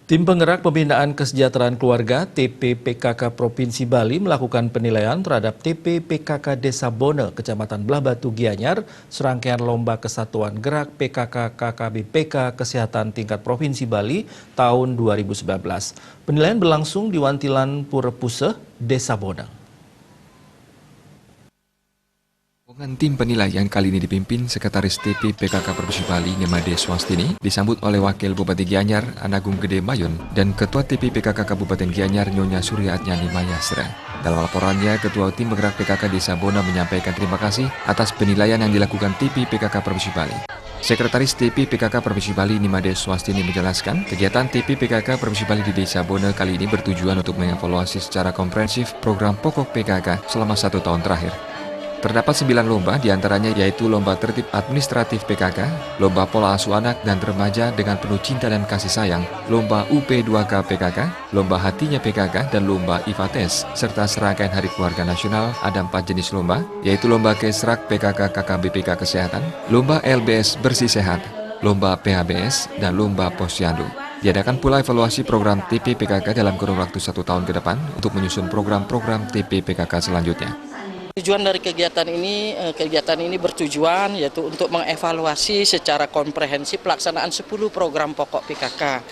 Tim Penggerak Pembinaan Kesejahteraan Keluarga (TP-PKK) Provinsi Bali melakukan penilaian terhadap TP-PKK Desa Bone, Kecamatan Belah Batu, Gianyar, serangkaian lomba kesatuan gerak PKK KKBPK Kesehatan tingkat Provinsi Bali tahun 2019. Penilaian berlangsung di Wantilan Purepuseh, Desa Bone. Tim penilaian kali ini dipimpin Sekretaris TP-PKK Provinsi Bali Nyemade Swastini, disambut oleh Wakil Bupati Gianyar Anagung Gede Mayon dan Ketua TP-PKK Kabupaten Gianyar Nyonya Suryatnyani Mayastra. Dalam laporannya, Ketua Tim Penggerak PKK Desa Bone menyampaikan terima kasih atas penilaian yang dilakukan TP-PKK Provinsi Bali. Sekretaris TP-PKK Provinsi Bali Nyemade Swastini menjelaskan, kegiatan TP-PKK Provinsi Bali di Desa Bone kali ini bertujuan untuk mengevaluasi secara komprehensif program pokok PKK selama 1 tahun terakhir. Terdapat 9 lomba, diantaranya yaitu Lomba Tertib Administratif PKK, Lomba Pola Asuh Anak dan Remaja dengan Penuh Cinta dan Kasih Sayang, Lomba UP2K PKK, Lomba Hatinya PKK, dan Lomba IFATES, serta serangkaian Hari Keluarga Nasional. Ada 4 jenis lomba, yaitu Lomba Kesrak PKK KKBPK Kesehatan, Lomba LBS Bersih Sehat, Lomba PHBS, dan Lomba Posyandu. Diadakan pula evaluasi program TP-PKK dalam kurun waktu 1 tahun ke depan untuk menyusun program-program TP-PKK selanjutnya. Tujuan dari kegiatan ini bertujuan yaitu untuk mengevaluasi secara komprehensif pelaksanaan 10 program pokok PKK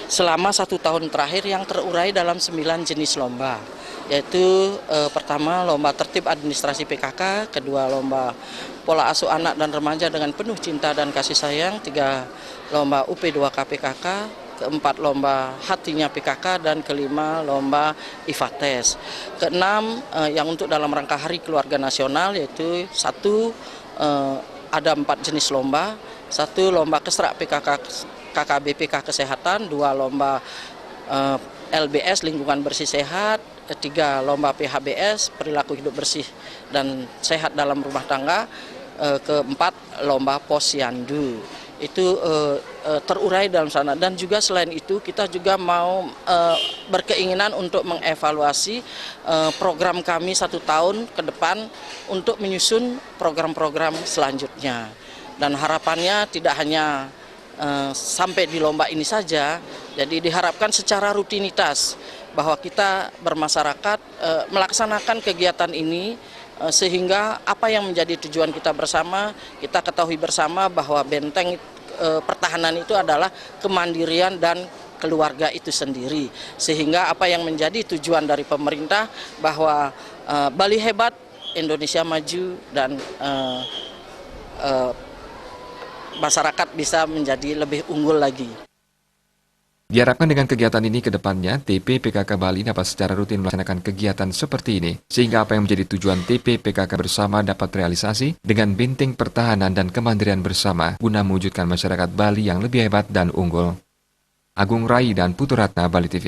selama 1 tahun terakhir yang terurai dalam 9 jenis lomba, yaitu pertama Lomba Tertib Administrasi PKK, kedua Lomba Pola Asuh Anak dan Remaja dengan Penuh Cinta dan Kasih Sayang, 3 Lomba UP2K PKK, keempat Lomba Hatinya PKK, dan kelima Lomba IFATES. Keenam, yang untuk dalam rangka Hari Keluarga Nasional, yaitu 1 ada 4 jenis lomba, 1 Lomba Kesrak PKK KKBPK Kesehatan, 2 Lomba LBS Lingkungan Bersih Sehat, 3 Lomba PHBS Perilaku Hidup Bersih dan Sehat dalam Rumah Tangga, keempat Lomba Posyandu. Itu terurai dalam sana, dan juga selain itu kita juga mau berkeinginan untuk mengevaluasi program kami 1 tahun ke depan untuk menyusun program-program selanjutnya, dan harapannya tidak hanya sampai di lomba ini saja. Jadi diharapkan secara rutinitas bahwa kita bermasyarakat melaksanakan kegiatan ini sehingga apa yang menjadi tujuan kita bersama, kita ketahui bersama bahwa benteng pertahanan itu adalah kemandirian dan keluarga itu sendiri. Sehingga apa yang menjadi tujuan dari pemerintah bahwa Bali hebat, Indonesia maju, dan masyarakat bisa menjadi lebih unggul lagi. Diharapkan dengan kegiatan ini ke depannya, TP-PKK Bali dapat secara rutin melaksanakan kegiatan seperti ini, sehingga apa yang menjadi tujuan TP-PKK bersama dapat realisasi dengan benteng pertahanan dan kemandirian bersama guna mewujudkan masyarakat Bali yang lebih hebat dan unggul. Agung Rai dan Putu Ratna, Bali TV.